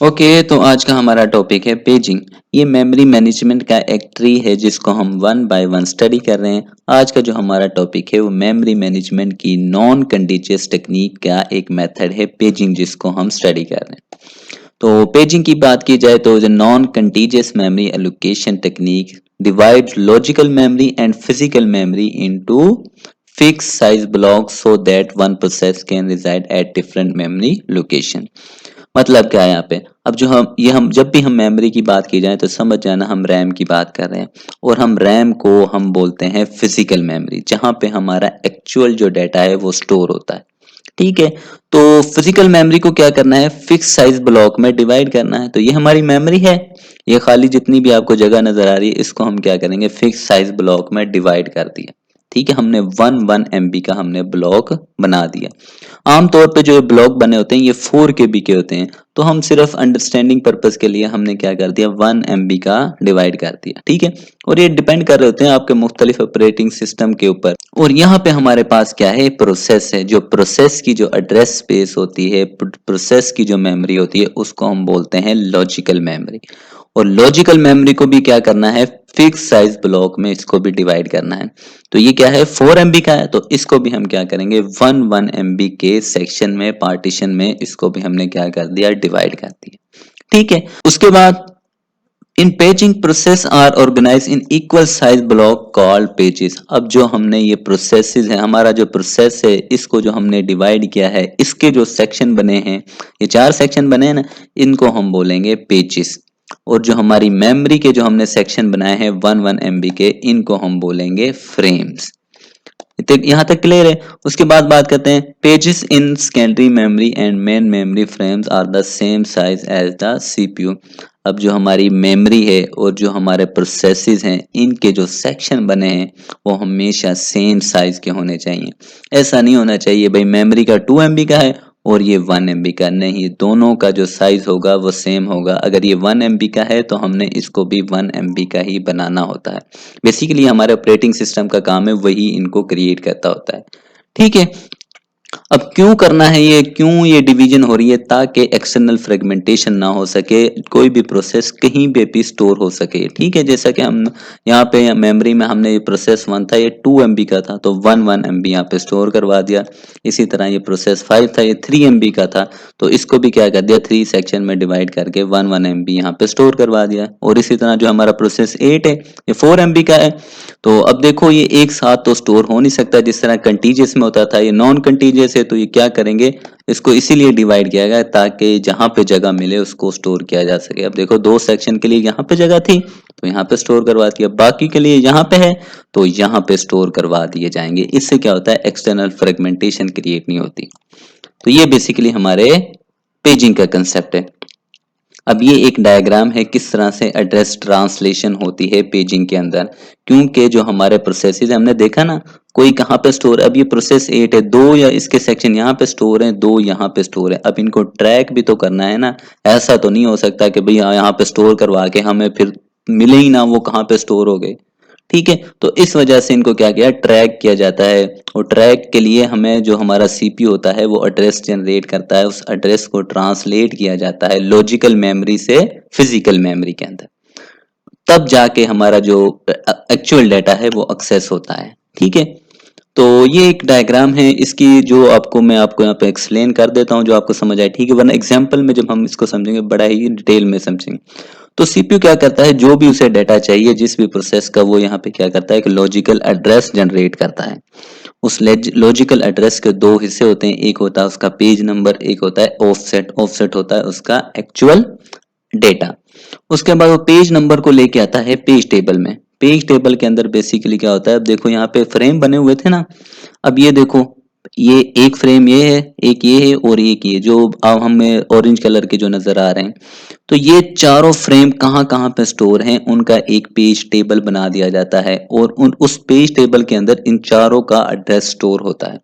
Okay तो आज का हमारा टॉपिक है पेजिंग। ये मेमोरी मैनेजमेंट का एक ट्री है जिसको हम वन बाय वन स्टडी कर रहे हैं। आज का जो हमारा टॉपिक है वो मेमोरी मैनेजमेंट की नॉन कंटीजियस टेक्निक का एक मेथड है पेजिंग, जिसको हम स्टडी कर रहे हैं। तो पेजिंग की बात की जाए तो non contiguous memory allocation technique divide logical memory and physical memory into fix size blocks so that one process can reside at different memory location. मतलब क्या है यहाँ पे? अब जो हम जब भी हम मेमोरी की बात की जाए तो समझ जाना हम रैम की बात कर रहे हैं। और हम रैम को हम बोलते हैं फिजिकल मेमोरी, जहाँ पे हमारा एक्चुअल जो डाटा है वो स्टोर होता है। ठीक है। तो फिजिकल मेमोरी को क्या करना है, फिक्स साइज ब्लॉक में डिवाइड करना है। तो ये हमारी मेमोरी है, ये खाली जितनी भी आपको जगह नजर आ रही है इसको हम क्या करेंगे, फिक्स साइज ब्लॉक में डिवाइड कर दिया। ठीक है, हमने 1 MB का हमने ब्लॉक बना दिया। आमतौर पे जो ब्लॉक बने होते हैं ये 4 KB के होते हैं। तो हम सिर्फ अंडरस्टैंडिंग पर्पस के लिए हमने क्या कर दिया, 1 MB का डिवाइड कर दिया। ठीक है। और ये डिपेंड कर रहे होते हैं आपके मुख्तलिफ ऑपरेटिंग सिस्टम के ऊपर। और यहाँ पे हमारे पास क्या है, प्रोसेस है। जो प्रोसेस की जो एड्रेस स्पेस होती है, प्रोसेस की जो मेमोरी होती है उसको हम बोलते हैं लॉजिकल मेमोरी। और लॉजिकल मेमोरी को भी क्या करना है, फिक्स साइज ब्लॉक में इसको भी डिवाइड करना है। तो ये क्या है, 4 MB का है, तो इसको भी हम क्या करेंगे, 1 MB के सेक्शन में, पार्टीशन में इसको भी हमने क्या कर दिया, डिवाइड कर दिया। ठीक है। उसके बाद in paging process are organize in equal size block called pages. अब जो हमने ये प्रोसेसेस है, हमारा जो प्रोसेस है इसको जो हमने डिवाइड किया है, इसके जो सेक्शन बने हैं, ये 4 सेक्शन बने हैं ना, इनको हम बोलेंगे पेजेस। और जो हमारी मेमोरी के जो हमने सेक्शन बनाए हैं 1 MB के, इनको हम बोलेंगे फ्रेम्स। यहाँ तक क्लियर है। उसके बाद बात करते हैं, pages in secondary memory and main memory frames are the same size as the CPU. अब जो हमारी मेमोरी है और जो हमारे प्रोसेसेस हैं, इनके जो सेक्शन बने हैं वो हमेशा सेम साइज के होने चाहिए। ऐसा नहीं होना चाहिए भाई मेमोरी का 2 MB का है और ये 1 MB का, नहीं, दोनों का जो साइज होगा वो सेम होगा। अगर ये 1 MB का है तो हमने इसको भी 1 MB का ही बनाना होता है। बेसिकली हमारे ऑपरेटिंग सिस्टम का काम है वही इनको क्रिएट करता होता है। ठीक है। अब क्यों करना है ये, क्यों ये डिवीजन हो रही है, ताकि एक्सटर्नल फ्रेगमेंटेशन ना हो सके, कोई भी प्रोसेस कहीं पे भी स्टोर हो सके। ठीक है। जैसा कि हम यहाँ पे मेमोरी में हमने ये प्रोसेस 1 था, ये 2 MB का था, तो 1 MB यहाँ पे स्टोर करवा दिया। इसी तरह ये प्रोसेस 5 था, ये 3 MB का था, तो इसको भी क्या कर दिया, 3 सेक्शन में डिवाइड करके 1 MB यहाँ पे स्टोर करवा दिया। और इसी तरह जो हमारा प्रोसेस 8 है, ये 4 MB का है। तो अब देखो ये एक साथ तो स्टोर हो नहीं सकता, जिस तरह कंटीजियस में होता था, ये नॉन कंटीजियस है। तो ये क्या करेंगे, इसको इसीलिए डिवाइड किया गया ताकि जहां पे जगह मिले उसको स्टोर किया जा सके। अब देखो 2 सेक्शन के लिए यहाँ पे जगह थी तो यहाँ पे स्टोर करवा दिया, बाकी के लिए यहाँ पे है तो यहाँ पे स्टोर करवा दिए जाएंगे। इससे क्या होता है, एक्सटर्नल फ्रेगमेंटेशन क्रिएट नहीं होती। तो ये बेसिकली हमारे पेजिंग का कंसेप्ट है। अब ये एक डायग्राम है किस तरह से एड्रेस ट्रांसलेशन होती है पेजिंग के अंदर। क्योंकि जो हमारे प्रोसेसेस हमने देखा ना, कोई कहाँ पे स्टोर, अब ये प्रोसेस 8 है, 2 या इसके सेक्शन यहाँ पे स्टोर है, 2 यहाँ पे स्टोर है। अब इनको ट्रैक भी तो करना है ना। ऐसा तो नहीं हो सकता कि भाई यहाँ पे स्टोर करवा के हमें फिर मिले ही ना वो कहाँ पे स्टोर हो गए। ठीक है। तो इस वजह से इनको क्या किया, ट्रैक किया जाता है। और ट्रैक के लिए हमें जो हमारा सीपीयू होता है वो एड्रेस जनरेट करता है, उस एड्रेस को ट्रांसलेट किया जाता है लॉजिकल मेमोरी से फिजिकल मेमोरी के अंदर। तब जाके हमारा जो एक्चुअल डाटा है वो एक्सेस होता है। ठीक है। तो ये एक डायग्राम है, इसकी जो आपको मैं आपको यहाँ पे एक्सप्लेन कर देता हूँ जो आपको समझ आए। ठीक है, वरना एग्जाम्पल में जब हम इसको समझेंगे बड़ा ही डिटेल में समझेंगे। तो सीपीयू क्या करता है, जो भी उसे डाटा चाहिए जिस भी प्रोसेस का, वो यहाँ पे क्या करता है, एक लॉजिकल एड्रेस जनरेट करता है। उस लॉजिकल एड्रेस के 2 हिस्से होते हैं, एक होता है उसका पेज नंबर, एक होता है ऑफसेट। ऑफसेट होता है उसका एक्चुअल डेटा। उसके बाद वो पेज नंबर को लेके आता है पेज टेबल में। पेज टेबल के अंदर बेसिकली क्या होता है, अब देखो यहाँ पे फ्रेम बने हुए थे ना, अब ये देखो, ये एक फ्रेम ये है, एक ये है और एक ये जो अब हमें ऑरेंज कलर के जो नजर आ रहे हैं। तो ये चारों फ्रेम कहाँ कहाँ पे स्टोर हैं, उनका एक पेज टेबल बना दिया जाता है। और उस पेज टेबल के अंदर इन चारों का एड्रेस स्टोर होता है।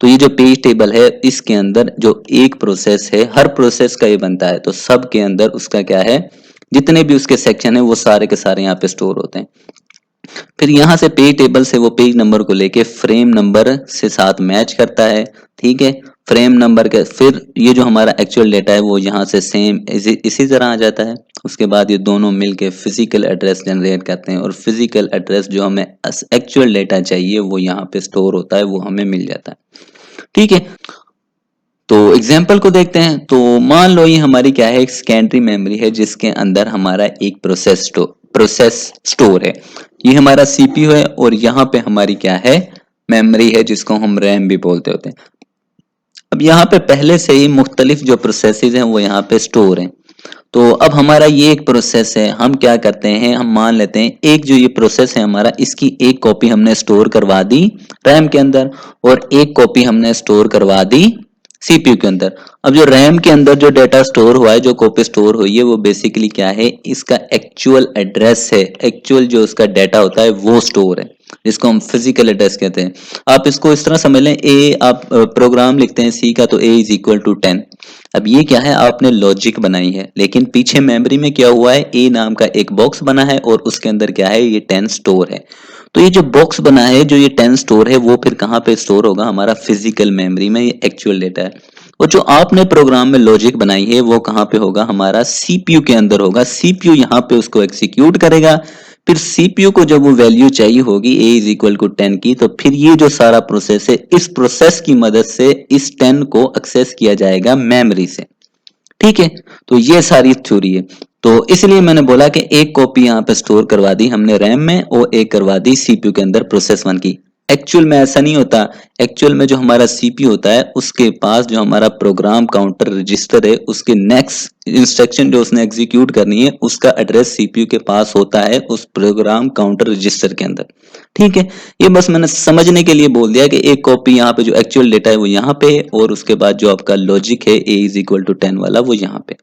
तो ये जो पेज टेबल है इसके अंदर जो एक प्रोसेस है, हर प्रोसेस का ये बनता है, तो सब के अंदर उसका क्या है, जितने भी उसके सेक्शन है वो सारे के सारे यहाँ पे स्टोर होते हैं। फिर यहाँ से पेज टेबल से वो पेज नंबर को लेके फ्रेम नंबर से साथ मैच करता है। ठीक है। फ्रेम नंबर के, फिर ये जो हमारा एक्चुअल डेटा है वो यहाँ से सेम इसी तरह आ जाता है। उसके बाद ये दोनों मिलके फिजिकल एड्रेस जनरेट करते हैं और फिजिकल एड्रेस जो हमें एक्चुअल डेटा चाहिए वो यहाँ पे स्टोर होता है, वो हमें मिल जाता है। ठीक है, तो एग्जाम्पल को देखते हैं। तो मान लो ये हमारी क्या है, एक सेकेंडरी मेमोरी है जिसके अंदर हमारा एक प्रोसेस स्टोर है। ये हमारा सीपीयू है और यहाँ पे हमारी क्या है, मेमोरी है जिसको हम रैम भी बोलते होते हैं। अब यहाँ पे पहले से ही मुख्तलिफ जो प्रोसेसेस हैं वो यहाँ पे स्टोर हैं। तो अब हमारा ये एक प्रोसेस है, हम क्या करते हैं, हम मान लेते हैं एक जो ये प्रोसेस है हमारा, इसकी एक कॉपी हमने स्टोर करवा दी रैम के अंदर और एक कॉपी हमने स्टोर करवा दी सीपीयू के अंदर। अब जो रैम के अंदर जो डेटा स्टोर हुआ है, जो कॉपी स्टोर हुई है, वो बेसिकली क्या है, इसका एक्चुअल एड्रेस है, एक्चुअल जो उसका डेटा होता है वो स्टोर है, जिसको हम फिजिकल एड्रेस कहते हैं। आप इसको इस तरह समझ लें, ए आप प्रोग्राम लिखते हैं सी का, तो ए इज इक्वल टू 10। अब ये क्या है, आपने लॉजिक बनाई है, लेकिन पीछे मेमोरी में क्या हुआ है, ए नाम का एक बॉक्स बना है और उसके अंदर क्या है, ये 10 स्टोर है। तो ये जो बॉक्स बना है, जो ये 10 स्टोर है, वो फिर कहाँ पे स्टोर होगा, हमारा फिजिकल मेमोरी में, ये एक्चुअल डेटा है। और जो आपने प्रोग्राम में लॉजिक बनाई है वो कहाँ पे होगा, हमारा सीपीयू के अंदर होगा। सीपीयू यहाँ पे उसको एग्जीक्यूट करेगा, फिर सीपीयू को जब वो वैल्यू चाहिए होगी ए इज इक्वल टू 10 की, तो फिर ये जो सारा प्रोसेस है, इस प्रोसेस की मदद से इस 10 को एक्सेस किया जाएगा मेमोरी से। ठीक है, तो ये सारी थ्योरी है। तो इसलिए मैंने बोला कि एक कॉपी यहाँ पे स्टोर करवा दी हमने रैम में और एक करवा दी सीपीयू के अंदर प्रोसेस 1 की। एक्चुअल में ऐसा नहीं होता। एक्चुअल में जो हमारा सीपीयू होता है उसके पास जो हमारा प्रोग्राम काउंटर रजिस्टर है, उसके नेक्स्ट इंस्ट्रक्शन जो उसने एग्जीक्यूट करनी है उसका एड्रेस सीपीयू के पास होता है उस प्रोग्राम काउंटर रजिस्टर के अंदर। ठीक है, ये बस मैंने समझने के लिए बोल दिया कि एक कॉपी यहाँ पे जो एक्चुअल डेटा है वो यहाँ पे है और उसके बाद जो आपका लॉजिक है ए इज इक्वल टू 10 वाला वो यहाँ पे।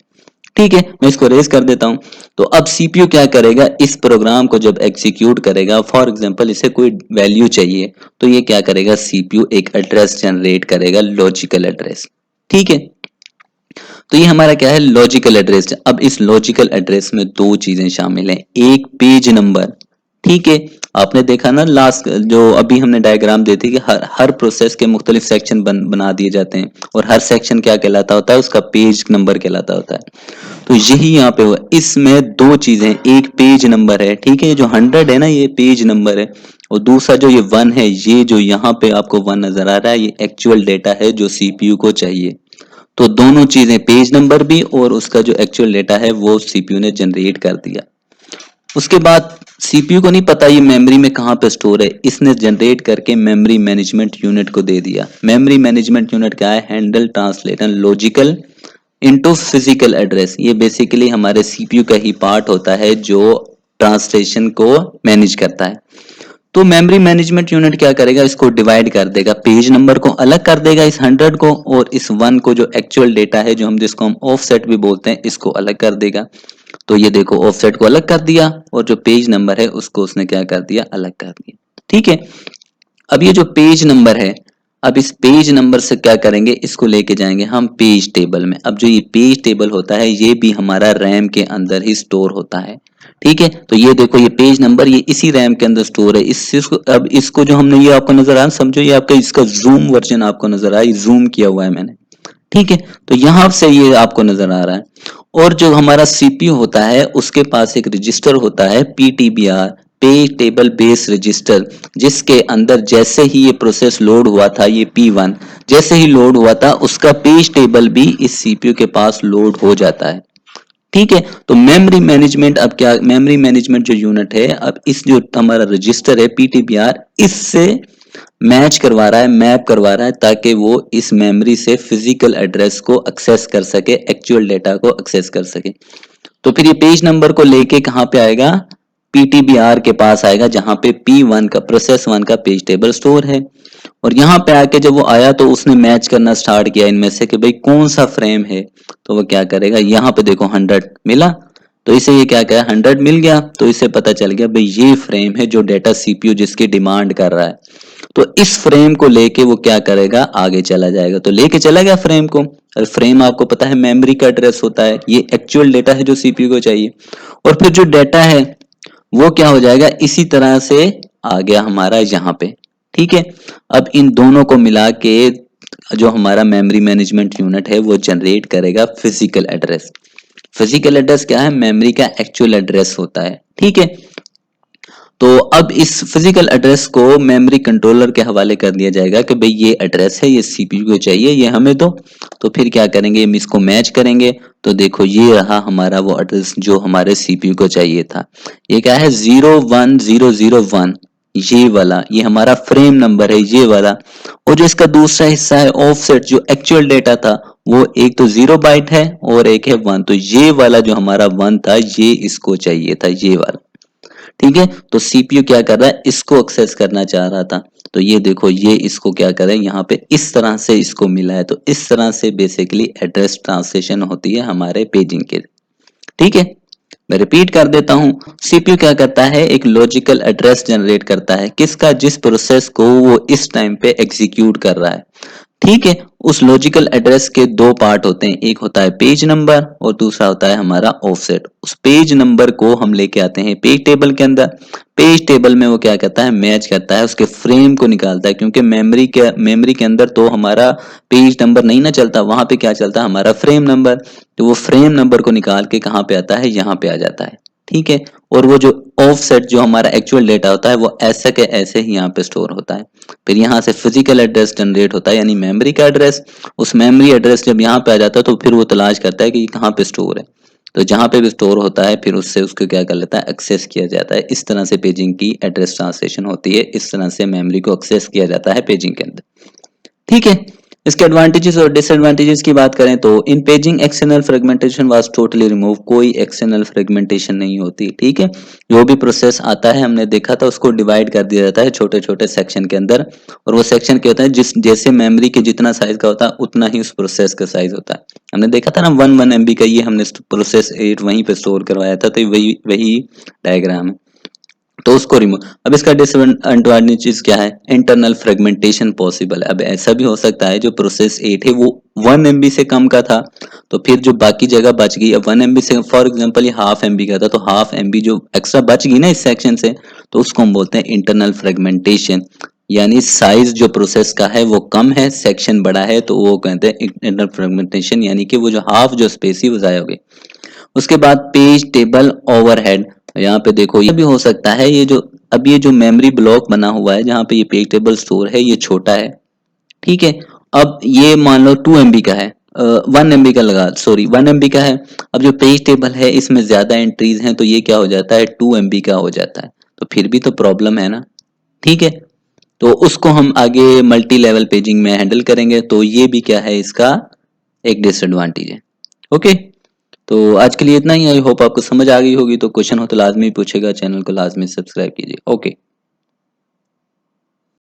ठीक है, मैं इसको रेज कर देता हूं। तो अब सीपीयू क्या करेगा, इस प्रोग्राम को जब एग्जीक्यूट करेगा, फॉर एग्जांपल इसे कोई वैल्यू चाहिए, तो ये क्या करेगा, सीपीयू एक एड्रेस जनरेट करेगा, लॉजिकल एड्रेस। ठीक है, तो ये हमारा क्या है, लॉजिकल एड्रेस। अब इस लॉजिकल एड्रेस में दो चीजें शामिल हैं, एक पेज नंबर। ठीक है, आपने देखा ना लास्ट जो अभी हमने डायग्राम दी थी कि हर प्रोसेस के मुख्तलिफ सेक्शन बना दिए जाते हैं और हर सेक्शन क्या कहलाता होता है, उसका पेज नंबर कहलाता होता है। तो यही यहाँ पे हुआ, इसमें दो चीजें, एक पेज नंबर है, ठीक है, जो 100 है ना, ये पेज नंबर है, और दूसरा जो ये 1 है, ये जो यहाँ पे आपको 1 नजर आ रहा है, ये एक्चुअल डेटा है जो सीपीयू को चाहिए। तो दोनों चीजें, पेज नंबर भी और उसका जो एक्चुअल डेटा है वो सीपीयू ने जनरेट कर दिया। उसके बाद सीपीयू को नहीं पता ये मेमोरी में कहाँ पे स्टोर है, इसने जनरेट करके मेमोरी मैनेजमेंट यूनिट को दे दिया। मेमोरी मैनेजमेंट यूनिट क्या है, handle translator logical into physical address. ये बेसिकली हमारे सीपीयू का ही पार्ट होता है जो ट्रांसलेशन को मैनेज करता है। तो मेमोरी मैनेजमेंट यूनिट क्या करेगा, इसको डिवाइड कर देगा, पेज नंबर को अलग कर देगा इस 100 को, और इस 1 को जो एक्चुअल डेटा है, जो हम जिसको हम ऑफसेट भी बोलते हैं, इसको अलग कर देगा। तो ये देखो ऑफसेट को अलग कर दिया और जो पेज नंबर है उसको उसने क्या कर दिया, अलग कर दिया। ठीक है, अब ये जो पेज नंबर है, अब इस पेज नंबर से क्या करेंगे, इसको लेके जाएंगे हम पेज टेबल में। अब जो ये पेज टेबल होता है ये भी हमारा रैम के अंदर ही स्टोर होता है। ठीक है, तो ये देखो ये पेज नंबर ये इसी रैम के अंदर स्टोर है। इसको अब इसको जो हमने, ये आपको नजर आ रहा, समझो ये आपका इसका जूम वर्जन आपको नजर आ रहा है, जूम किया हुआ है मैंने। ठीक है, तो यहां से ये आपको नजर आ रहा है। और जो हमारा सीपीयू होता है उसके पास एक रजिस्टर होता है पीटीबीआर, पेज टेबल बेस रजिस्टर, जिसके अंदर जैसे ही ये प्रोसेस लोड हुआ था, ये P1 जैसे ही लोड हुआ था उसका पेज टेबल भी इस सीपीयू के पास लोड हो जाता है। ठीक है, तो मेमोरी मैनेजमेंट, अब क्या मेमोरी मैनेजमेंट जो यूनिट है, अब इस जो हमारा रजिस्टर है पीटीबीआर, इससे मैच करवा रहा है, मैप करवा रहा है, ताकि वो इस मेमोरी से फिजिकल एड्रेस को एक्सेस कर सके, एक्चुअल डेटा को एक्सेस कर सके। तो फिर ये पेज नंबर को लेके कहां पे आएगा, पीटीबीआर के पास आएगा, जहां पे P1 का प्रोसेस 1 का पेज टेबल स्टोर है। और यहाँ पे आके जब वो आया तो उसने मैच करना स्टार्ट किया इनमें से कि भाई कौन सा फ्रेम है। तो वो क्या करेगा, यहाँ पे देखो 100 मिला, तो इसे ये क्या कहा, 100 मिल गया, तो इसे पता चल गया भाई ये फ्रेम है जो डेटा सीपीयू जिसकी डिमांड कर रहा है। तो इस फ्रेम को लेके वो क्या करेगा, आगे चला जाएगा। तो लेके चला गया फ्रेम को, और फ्रेम आपको पता है मेमोरी का एड्रेस होता है, ये एक्चुअल डेटा है जो सीपीयू को चाहिए। और फिर जो डेटा है वो क्या हो जाएगा, इसी तरह से आ गया हमारा यहाँ पे। ठीक है, अब इन दोनों को मिला के जो हमारा मेमोरी मैनेजमेंट यूनिट है वो जनरेट करेगा फिजिकल एड्रेस। फिजिकल एड्रेस क्या है? मेमोरी का एक्चुअल एड्रेस होता है, ठीक है। तो अब इस फिजिकल एड्रेस को मेमोरी कंट्रोलर के हवाले कर दिया जाएगा कि भाई ये एड्रेस है, ये सीपीयू को चाहिए, ये हमें दो। तो फिर क्या करेंगे, हम इसको मैच करेंगे। तो देखो ये रहा हमारा वो एड्रेस जो हमारे सीपीयू को चाहिए था। ये क्या है? 01001, ये वाला, ये हमारा फ्रेम नंबर है, ये वाला। और जो इसका दूसरा हिस्सा है ऑफसेट, जो एक्चुअल डेटा था, वो एक तो 0 बाइट है और एक है 1। तो ये वाला जो हमारा 1 था, ये इसको चाहिए था, ये वाला, ठीक है। तो सीपीयू क्या कर रहा है? इसको एक्सेस करना चाह रहा था। तो ये देखो, ये इसको क्या करे, यहाँ पे इस तरह से इसको मिला है। तो इस तरह से बेसिकली एड्रेस ट्रांसलेशन होती है हमारे पेजिंग के, ठीक है। मैं रिपीट कर देता हूं। सीपीयू क्या करता है? एक लॉजिकल एड्रेस जनरेट करता है, किसका? जिस प्रोसेस को वो इस टाइम पे एग्जीक्यूट कर रहा है, ठीक है। उस लॉजिकल एड्रेस के दो पार्ट होते हैं, एक होता है पेज नंबर और दूसरा होता है हमारा ऑफसेट। उस पेज नंबर को हम लेके आते हैं पेज टेबल के अंदर। पेज टेबल में वो क्या करता है? मैच करता है, उसके फ्रेम को निकालता है, क्योंकि मेमोरी के अंदर तो हमारा पेज नंबर नहीं ना चलता, वहां पे क्या चलता है? हमारा फ्रेम नंबर। तो वो फ्रेम नंबर को निकाल के कहाँ पे आता है? यहाँ पे आ जाता है, ठीक है। और वो जो ऑफसेट, जो हमारा एक्चुअल डेटा होता है, वो ऐसे के ऐसे ही यहाँ पे स्टोर होता है। फिर यहाँ से फिजिकल एड्रेस जनरेट होता है, यानी मेमोरी का एड्रेस। उस मेमोरी एड्रेस जब यहाँ पे आ जाता है तो फिर वो तलाश करता है कि कहाँ पे स्टोर है। तो जहाँ पे भी स्टोर होता है फिर उससे उसको क्या कर लेता है? एक्सेस किया जाता है। इस तरह से पेजिंग की एड्रेस ट्रांसलेशन होती है, इस तरह से मेमोरी को एक्सेस किया जाता है पेजिंग के अंदर, ठीक है। इसके एडवांटेजेस और डिसएडवांटेजेस की बात करें तो in paging external fragmentation was totally remove, कोई एक्सटर्नल फ्रेगमेंटेशन नहीं होती, ठीक है। जो भी प्रोसेस आता है, हमने देखा था, उसको डिवाइड कर दिया जाता है छोटे छोटे सेक्शन के अंदर। और वो सेक्शन क्या होता है? जिस जैसे मेमोरी के जितना साइज का होता है उतना ही उस प्रोसेस का साइज होता है। हमने देखा था ना 1 MB का, ये हमने प्रोसेस 8 वहीं पे स्टोर करवाया था, तो वही वही डायग्राम है। तो उसको रिमूव। अब इसका डिसएडवांटेज क्या है? इंटरनल फ्रेगमेंटेशन पॉसिबल है। अब ऐसा भी हो सकता है जो प्रोसेस 8 है वो 1 MB से कम का था, तो फिर जो बाकी जगह बच गई, अब 1 MB से फॉर एग्जांपल ये हाफ MB का था, तो हाफ MB जो एक्स्ट्रा बच गई ना इस सेक्शन से, तो उसको हम बोलते हैं इंटरनल फ्रेगमेंटेशन। यानी साइज जो प्रोसेस का है वो कम है, सेक्शन बड़ा है, तो वो कहते हैं इंटरनल फ्रेगमेंटेशन, यानी कि वो जो हाफ जो स्पेस ही वो जाया हो गई। उसके बाद पेज टेबल ओवरहेड, यहाँ पे देखो ये भी हो सकता है, ये जो अब ये जो मेमोरी ब्लॉक बना हुआ है जहाँ पे ये पेज टेबल स्टोर है, ये छोटा है, ठीक है। अब ये मान लो 2 MB का है, 1 MB का लगा, सॉरी 1 MB का है। अब जो पेज टेबल है इसमें ज्यादा एंट्रीज हैं, तो ये क्या हो जाता है? 2 MB का हो जाता है। तो फिर भी तो प्रॉब्लम है ना, ठीक है। तो उसको हम आगे मल्टी लेवल पेजिंग में हैंडल करेंगे। तो ये भी क्या है? इसका एक डिसएडवांटेज है, ओके। तो आज के लिए इतना ही। आई होप आपको समझ आ गई होगी। तो क्वेश्चन हो तो लाजमी पूछेगा, चैनल को लाजमी सब्सक्राइब कीजिए। ओके।